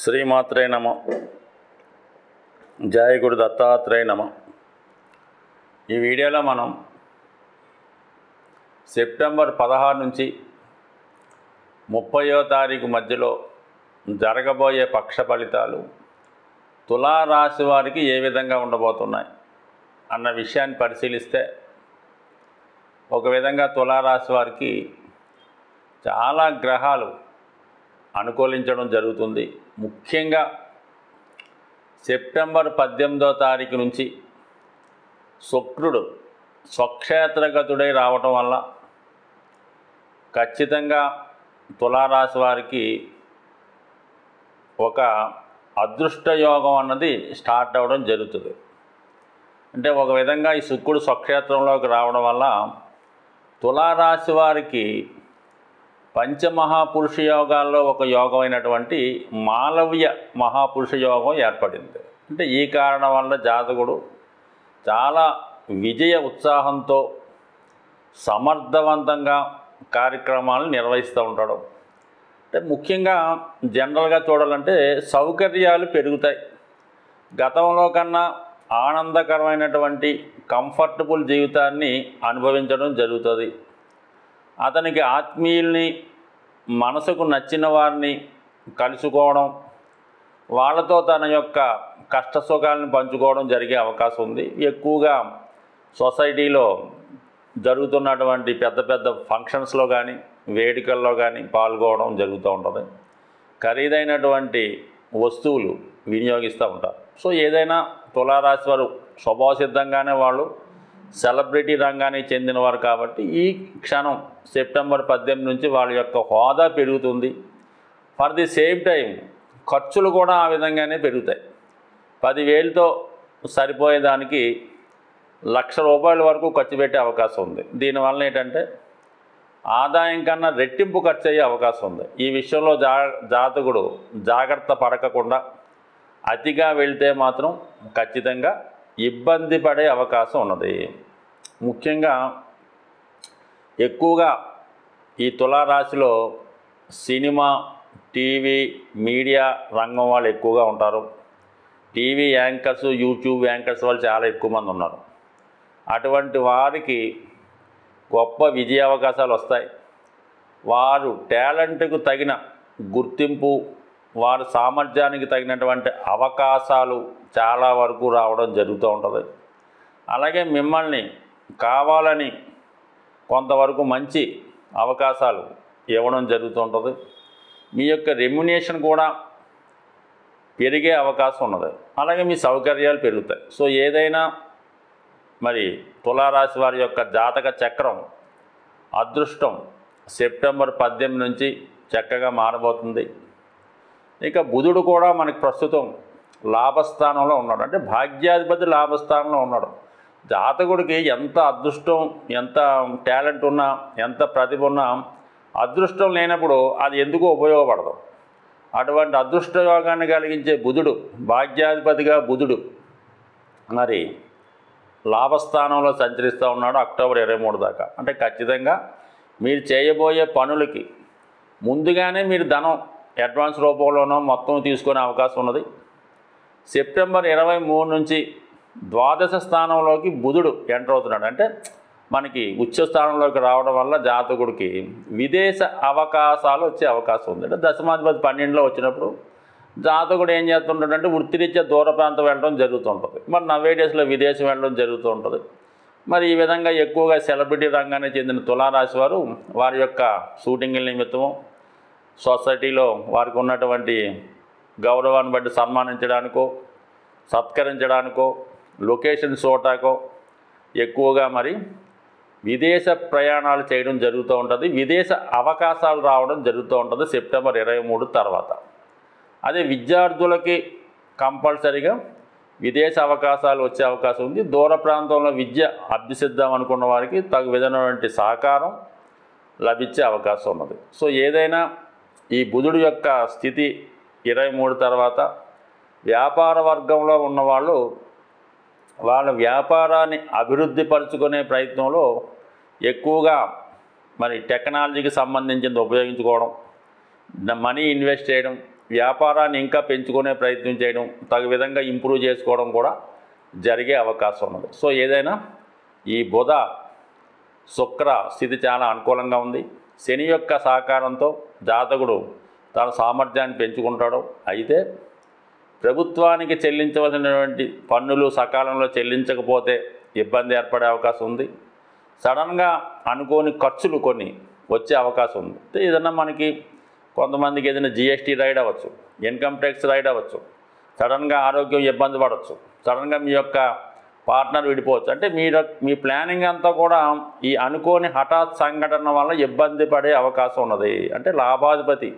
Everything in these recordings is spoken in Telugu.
శ్రీమాత్రే నమ. జయ గురు దత్తాత్రేయ నమ. ఈ వీడియోలో మనం సెప్టెంబర్ 16 నుంచి 30వ తారీఖు మధ్యలో జరగబోయే పక్ష ఫలితాలు తులారాశి వారికి ఏ విధంగా ఉండబోతున్నాయి అన్న విషయాన్ని పరిశీలిస్తే, ఒక విధంగా తులారాశి వారికి చాలా గ్రహాలు అనుకూలించడం జరుగుతుంది. ముఖ్యంగా సెప్టెంబర్ 18వ తారీఖు నుంచి శుక్రుడు స్వక్షేత్రగతుడై రావటం వల్ల ఖచ్చితంగా తులారాశి వారికి ఒక అదృష్ట యోగం అన్నది స్టార్ట్ అవ్వడం జరుగుతుంది. అంటే ఒక విధంగా ఈ శుక్రుడు స్వక్షేత్రంలోకి రావడం వల్ల తులారాశి వారికి పంచమహాపురుష యోగాల్లో ఒక యోగమైనటువంటి మాలవ్య మహాపురుష యోగం ఏర్పడింది. అంటే ఈ కారణం వల్ల జాతకుడు చాలా విజయ ఉత్సాహంతో సమర్థవంతంగా కార్యక్రమాలను నిర్వహిస్తూ ఉంటాడు. అంటే ముఖ్యంగా జనరల్గా చూడాలంటే సౌకర్యాలు పెరుగుతాయి. గతంలో కన్నా ఆనందకరమైనటువంటి కంఫర్టబుల్ జీవితాన్ని అనుభవించడం జరుగుతుంది. అతనికి ఆత్మీయుల్ని, మనసుకు నచ్చిన వారిని కలుసుకోవడం, వాళ్ళతో తన యొక్క కష్ట సుఖాలను పంచుకోవడం జరిగే అవకాశం ఉంది. ఎక్కువగా సొసైటీలో జరుగుతున్నటువంటి పెద్ద పెద్ద ఫంక్షన్స్లో కానీ వేడుకల్లో కానీ పాల్గొనడం జరుగుతూ ఉంటుంది. ఖరీదైనటువంటి వస్తువులు వినియోగిస్తూ ఉంటారు. సో ఏదైనా తులారాశి వారు స్వభావసిద్ధంగానే వాళ్ళు సెలబ్రిటీ రంగానికి చెందినవారు కాబట్టి ఈ క్షణం సెప్టెంబర్ 18 నుంచి వాళ్ళ యొక్క హోదా పెరుగుతుంది. ఫర్ ది సేమ్ టైం ఖర్చులు కూడా ఆ విధంగానే పెరుగుతాయి. 10,000తో సరిపోయేదానికి ₹1,00,000 వరకు ఖర్చు పెట్టే అవకాశం ఉంది. దీనివల్ల ఏంటంటే ఆదాయం కన్నా రెట్టింపు ఖర్చు అయ్యే అవకాశం ఉంది. ఈ విషయంలో జాతకుడు జాగ్రత్త పడకుండా అతిగా వెళ్తే మాత్రం ఖచ్చితంగా ఇబ్బంది పడే అవకాశం ఉన్నది. ముఖ్యంగా ఎక్కువగా ఈ తులారాశిలో సినిమా, టీవీ, మీడియా రంగం వాళ్ళు ఎక్కువగా ఉంటారు. టీవీ యాంకర్స్, యూట్యూబ్ యాంకర్స్ వాళ్ళు చాలా ఎక్కువ మంది ఉన్నారు. అటువంటి వారికి గొప్ప విజయ అవకాశాలు వస్తాయి. వారు టాలెంట్కు తగిన గుర్తింపు, వారి సామర్థ్యానికి తగినటువంటి అవకాశాలు చాలా వరకు రావడం జరుగుతూ ఉంటుంది. అలాగే మిమ్మల్ని కావాలని కొంతవరకు మంచి అవకాశాలు ఇవ్వడం జరుగుతూ ఉంటుంది. మీ యొక్క రెమ్యునేషన్ కూడా పెరిగే అవకాశం ఉన్నది. అలాగే మీ సౌకర్యాలు పెరుగుతాయి. సో ఏదైనా మరి తులారాశి వారి యొక్క జాతక చక్రం అదృష్టం సెప్టెంబర్ 18 నుంచి చక్కగా మారబోతుంది. ఇక బుధుడు కూడా మనకి ప్రస్తుతం లాభస్థానంలో ఉన్నాడు. అంటే భాగ్యాధిపతి లాభస్థానంలో ఉన్నాడు. జాతకుడికి ఎంత అదృష్టం, ఎంత టాలెంట్ ఉన్నా, ఎంత ప్రతిభ ఉన్నా అదృష్టం లేనప్పుడు అది ఎందుకు ఉపయోగపడదు. అటువంటి అదృష్ట యోగాన్ని కలిగించే బుధుడు, భాగ్యాధిపతిగా బుధుడు మరి లాభస్థానంలో సంచరిస్తూ ఉన్నాడు అక్టోబర్ 23 దాకా. అంటే ఖచ్చితంగా మీరు చేయబోయే పనులకి ముందుగానే మీరు ధనం అడ్వాన్స్ రూపంలోనో మొత్తం తీసుకునే అవకాశం ఉన్నది. సెప్టెంబర్ 23 నుంచి ద్వాదశ స్థానంలోకి బుధుడు ఎంటర్ అవుతున్నాడు. అంటే మనకి ఉచ్చ స్థానంలోకి రావడం వల్ల జాతకుడికి విదేశ అవకాశాలు వచ్చే అవకాశం ఉంది. అంటే దశమాధిపతి 12లో వచ్చినప్పుడు జాతకుడు ఏం చేస్తుంటాడంటే వృత్తిరీత్యా దూర ప్రాంతం వెళ్ళడం జరుగుతుంటుంది. మరి నవేడేస్లో విదేశం వెళ్ళడం జరుగుతూ ఉంటుంది. మరి ఈ విధంగా ఎక్కువగా సెలబ్రిటీ రంగానికి చెందిన తులారాశి వారు వారి యొక్క షూటింగ్ల నిమిత్తము, సొసైటీలో వారికి ఉన్నటువంటి గౌరవాన్ని బట్టి సన్మానించడానికో, సత్కరించడానికో, లొకేషన్ చూడటాకో ఎక్కువగా మరి విదేశ ప్రయాణాలు చేయడం జరుగుతూ ఉంటుంది. విదేశ అవకాశాలు రావడం జరుగుతూ ఉంటుంది సెప్టెంబర్ 23 తర్వాత. అదే విద్యార్థులకి కంపల్సరీగా విదేశ అవకాశాలు వచ్చే అవకాశం ఉంది. దూర ప్రాంతంలో విద్య అభ్యసిద్దాం అనుకున్న వారికి తగు విధమైనటువంటి సహకారం లభించే అవకాశం ఉన్నది. సో ఏదైనా ఈ బుధుడు యొక్క స్థితి 23 తర్వాత వ్యాపార వర్గంలో ఉన్నవాళ్ళు వాళ్ళ వ్యాపారాన్ని అభివృద్ధి పరుచుకునే ప్రయత్నంలో ఎక్కువగా మరి టెక్నాలజీకి సంబంధించింది ఉపయోగించుకోవడం, మనీ ఇన్వెస్ట్ చేయడం వ్యాపారాన్ని ఇంకా పెంచుకునే ప్రయత్నం చేయడం, తగు విధంగా ఇంప్రూవ్ చేసుకోవడం కూడా జరిగే అవకాశం ఉన్నది. సో ఏదైనా ఈ బుధ శుక్ర స్థితి చాలా అనుకూలంగా ఉంది. శని యొక్క సహకారంతో జాతకుడు తన సామర్థ్యాన్ని పెంచుకుంటాడు. అయితే ప్రభుత్వానికి చెల్లించవలసినటువంటి పన్నులు సకాలంలో చెల్లించకపోతే ఇబ్బంది ఏర్పడే అవకాశం ఉంది. సడన్గా అనుకోని ఖర్చులు కొన్ని వచ్చే అవకాశం ఉంది. ఏదన్నా మనకి కొంతమందికి ఏదైనా జిఎస్టీ రైడ్ అవ్వచ్చు, ఇన్కమ్ ట్యాక్స్ రైడ్ అవ్వచ్చు, సడన్గా ఆరోగ్యం ఇబ్బంది పడవచ్చు, సడన్గా మీ యొక్క పార్ట్నర్ విడిపోవచ్చు. అంటే మీ ప్లానింగ్ అంతా కూడా ఈ అనుకోని హఠాత్ సంఘటన వల్ల ఇబ్బంది పడే అవకాశం ఉన్నది. అంటే లాభాధిపతి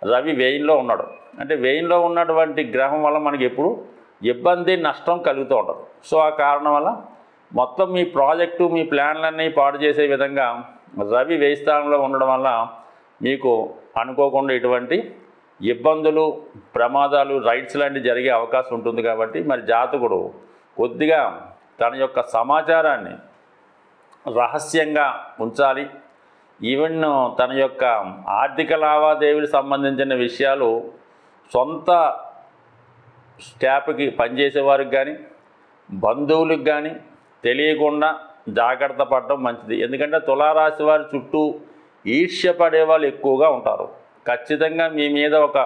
రవి వ్యయంలో ఉన్నాడు. అంటే వ్యయంలో ఉన్నటువంటి గ్రహం వల్ల మనకి ఎప్పుడు ఇబ్బంది నష్టం కలుగుతూ ఉంటుంది. సో ఆ కారణం వల్ల మొత్తం మీ ప్రాజెక్టు మీ ప్లాన్లన్నీ పాడు చేసే విధంగా రవి వ్యయ స్థానంలో ఉండడం వల్ల మీకు అనుకోకుండా ఇటువంటి ఇబ్బందులు, ప్రమాదాలు, రైడ్స్ లాంటివి జరిగే అవకాశం ఉంటుంది. కాబట్టి మరి జాతకుడు కొద్దిగా తన యొక్క సమాచారాన్ని రహస్యంగా ఉంచాలి. ఈవెన్ తన యొక్క ఆర్థిక లావాదేవీలకు సంబంధించిన విషయాలు సొంత స్టాఫ్కి పనిచేసేవారికి కానీ బంధువులకు కానీ తెలియకుండా జాగ్రత్త పడడం మంచిది. ఎందుకంటే తులారాశి వారి చుట్టూ ఈర్ష్య పడే వాళ్ళు ఎక్కువగా ఉంటారు. ఖచ్చితంగా మీ మీద ఒక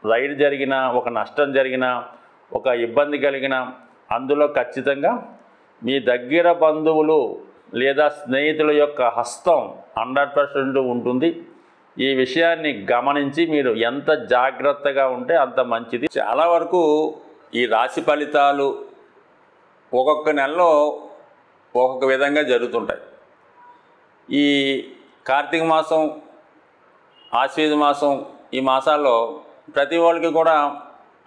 రైడ్ జరిగినా, ఒక నష్టం జరిగినా, ఒక ఇబ్బంది కలిగినా అందులో ఖచ్చితంగా మీ దగ్గర బంధువులు లేదా స్నేహితుల యొక్క హస్తం 100% ఉంటుంది. ఈ విషయాన్ని గమనించి మీరు ఎంత జాగ్రత్తగా ఉంటే అంత మంచిది. చాలా వరకు ఈ రాశి ఫలితాలు ఒక్కొక్క నెలలో ఒక్కొక్క విధంగా జరుగుతుంటాయి. ఈ కార్తీక మాసం, ఆశ్వీజ మాసం, ఈ మాసాల్లో ప్రతి వాళ్ళకి కూడా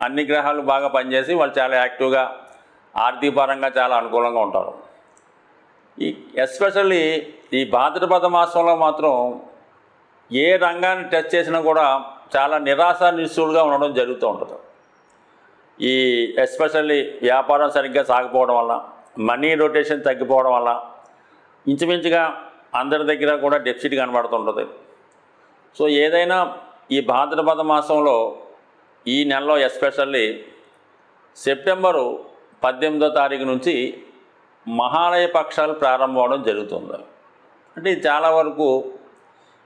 అన్ని గ్రహాలు బాగా పనిచేసి వాళ్ళు చాలా యాక్టివ్గా ఆర్థిక పరంగా చాలా అనుకూలంగా ఉంటారు. ఈ ఎస్పెషల్లీ ఈ భాద్రపద మాసంలో మాత్రం ఏ రంగాన్ని టచ్ చేసినా కూడా చాలా నిరాశ నిస్సులుగా ఉండడం జరుగుతూ ఉంటుంది. ఈ ఎస్పెషల్లీ వ్యాపారం సరిగ్గా సాగిపోవడం వల్ల, మనీ రొటేషన్ తగ్గిపోవడం వల్ల ఇంచుమించుగా అందరి దగ్గర కూడా డెఫిసిట్ కనబడుతుంటుంది. సో ఏదైనా ఈ భాద్రపద మాసంలో ఈ నెలలో ఎస్పెషల్లీ సెప్టెంబరు 18వ తారీఖు నుంచి మహాలయ పక్షాలు ప్రారంభం అవడం జరుగుతుంది. అంటే చాలా వరకు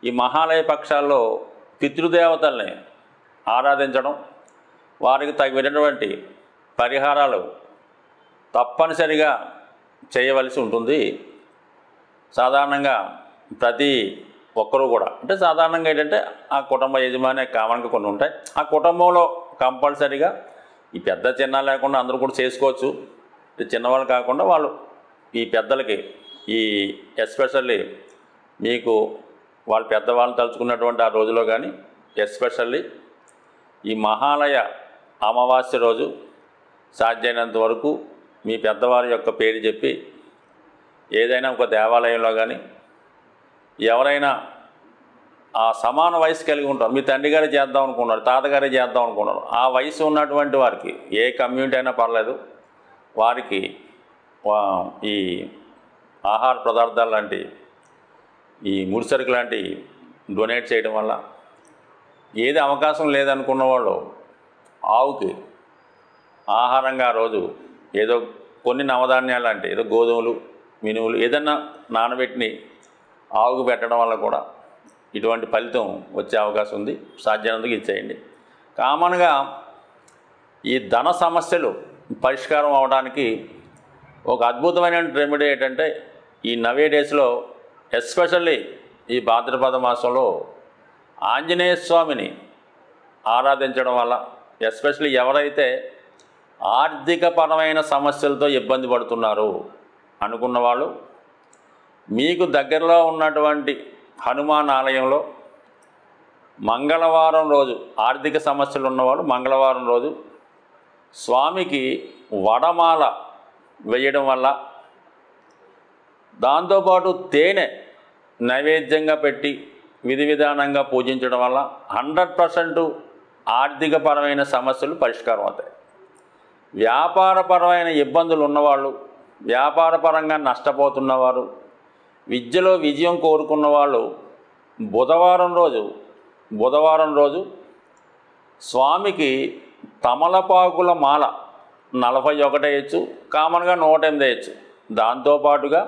ఈ మహాలయ పక్షాల్లో పితృదేవతల్ని ఆరాధించడం, వారికి తగినటువంటి పరిహారాలు తప్పనిసరిగా చేయవలసి ఉంటుంది. సాధారణంగా ప్రతి ఒక్కరూ కూడా అంటే సాధారణంగా ఏంటంటే ఆ కుటుంబ యజమాని కామన్గా కొన్ని ఉంటాయి. ఆ కుటుంబంలో కంపల్సరీగా ఈ పెద్ద చిన్న లేకుండా అందరూ కూడా చేసుకోవచ్చు. చిన్నవాళ్ళు కాకుండా వాళ్ళు ఈ పెద్దలకి ఈ ఎస్పెషల్లీ మీకు వాళ్ళు పెద్దవాళ్ళని తలుచుకున్నటువంటి ఆ రోజులో కానీ ఎస్పెషల్లీ ఈ మహాలయ అమావాస్య రోజు సాధ్యమైనంత వరకు మీ పెద్దవారి యొక్క పేరు చెప్పి ఏదైనా ఒక దేవాలయంలో కానీ ఎవరైనా ఆ సమాన వయసు కలిగి ఉంటారు, మీ తండ్రి గారే చేద్దాం అనుకున్నారు, తాతగారే చేద్దాం అనుకున్నారు, ఆ వయసు ఉన్నటువంటి వారికి ఏ కమ్యూనిటీ అయినా పర్లేదు, వారికి ఈ ఆహార పదార్థాలు లాంటి ఈ ముడిసరుకు లాంటి డొనేట్ చేయడం వల్ల ఏది అవకాశం లేదనుకున్న వాళ్ళు ఆవుకి ఆహారంగా ఆ రోజు ఏదో కొన్ని నవధాన్యాలు లాంటి ఏదో గోధుమలు, మినుములు ఏదన్నా నానబెట్టిని ఆవుకు పెట్టడం వల్ల కూడా ఇటువంటి ఫలితం వచ్చే అవకాశం ఉంది. సాధ్యమైనందుకు ఇచ్చేయండి. కామన్గా ఈ ధన సమస్యలు పరిష్కారం అవడానికి ఒక అద్భుతమైన రెమెడీ ఏంటంటే ఈ నవే డేస్లో ఎస్పెషల్లీ ఈ భాద్రపద మాసంలో ఆంజనేయ స్వామిని ఆరాధించడం వల్ల ఎస్పెషల్లీ ఎవరైతే ఆర్థికపరమైన సమస్యలతో ఇబ్బంది పడుతున్నారు అనుకున్న వాళ్ళు మీకు దగ్గరలో ఉన్నటువంటి హనుమాన్ ఆలయంలో మంగళవారం రోజు ఆర్థిక సమస్యలు ఉన్నవాళ్ళు మంగళవారం రోజు స్వామికి వడమాల వేయడం వల్ల, దాంతోపాటు తేనె నైవేద్యంగా పెట్టి విధి విధానంగా పూజించడం వల్ల 100% ఆర్థికపరమైన సమస్యలు పరిష్కారం అవుతాయి. వ్యాపారపరమైన ఇబ్బందులు ఉన్నవాళ్ళు, వ్యాపారపరంగా నష్టపోతున్నవారు, విద్యలో విజయం కోరుకున్న వాళ్ళు బుధవారం రోజు స్వామికి తమలపాకుల మాల 41 వేయచ్చు, కామన్గా 108 వేయచ్చు. దాంతోపాటుగా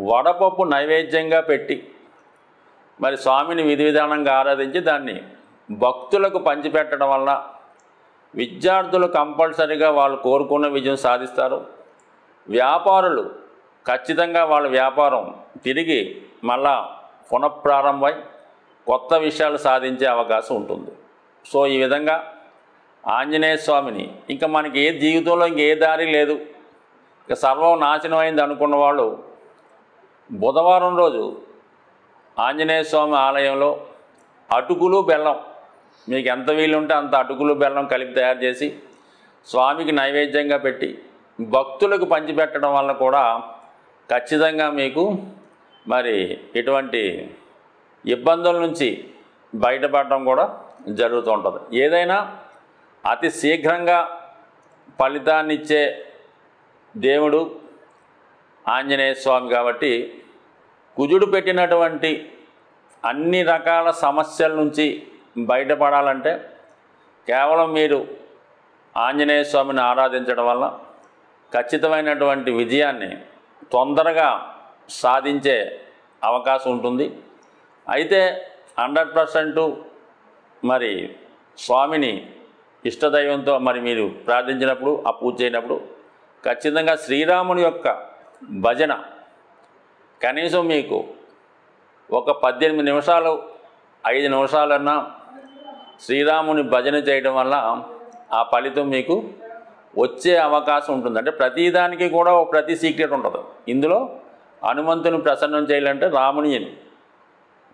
వడపప్పు నైవేద్యంగా పెట్టి మరి స్వామిని విధి విధానంగా ఆరాధించి దాన్ని భక్తులకు పంచిపెట్టడం వల్ల విద్యార్థులు కంపల్సరీగా వాళ్ళు కోరుకున్న విజయం సాధిస్తారు. వ్యాపారులు ఖచ్చితంగా వాళ్ళ వ్యాపారం తిరిగి మళ్ళా పునఃప్రారంభమై కొత్త విషయాలు సాధించే అవకాశం ఉంటుంది. సో ఈ విధంగా ఆంజనేయ స్వామిని ఇంకా మనకి ఏ జీవితంలో ఇంకే దారి లేదు, ఇక సర్వం నాశనం అయింది అనుకున్న వాళ్ళు బుధవారం రోజు ఆంజనేయ స్వామి ఆలయంలో అటుకులు బెల్లం, మీకు ఎంత వీలుంటే అంత అటుకులు బెల్లం కలిపి తయారు చేసి స్వామికి నైవేద్యంగా పెట్టి భక్తులకు పంచిపెట్టడం వల్ల కూడా ఖచ్చితంగా మీకు మరి ఎటువంటి ఇబ్బందుల నుంచి బయటపడడం కూడా జరుగుతూ ఉంటుంది. ఏదైనా అతి శీఘ్రంగా ఫలితాన్నిచ్చే దేవుడు ఆంజనేయ స్వామి కాబట్టి కుజుడు పెట్టినటువంటి అన్ని రకాల సమస్యల నుంచి బయటపడాలంటే కేవలం మీరు ఆంజనేయ స్వామిని ఆరాధించడం వల్ల ఖచ్చితమైనటువంటి విజయాన్ని తొందరగా సాధించే అవకాశం ఉంటుంది. అయితే 100% మరి స్వామిని ఇష్టదైవంతో మరి మీరు ప్రార్థించినప్పుడు ఆ పూజ చేయనప్పుడు ఖచ్చితంగా శ్రీరాముని యొక్క భజన కనీసం మీకు ఒక 18 నిమిషాలు 5 నిమిషాలన్నా శ్రీరాముని భజన చేయడం వల్ల ఆ ఫలితం మీకు వచ్చే అవకాశం ఉంటుంది. అంటే ప్రతిదానికి కూడా ప్రతి సీక్రెట్ ఉంటుంది. ఇందులో హనుమంతుని ప్రసన్నం చేయాలంటే రాముని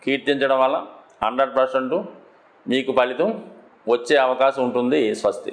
కీర్తించడం వల్ల 100% మీకు ఫలితం వచ్చే అవకాశం ఉంటుంది. స్వస్తి.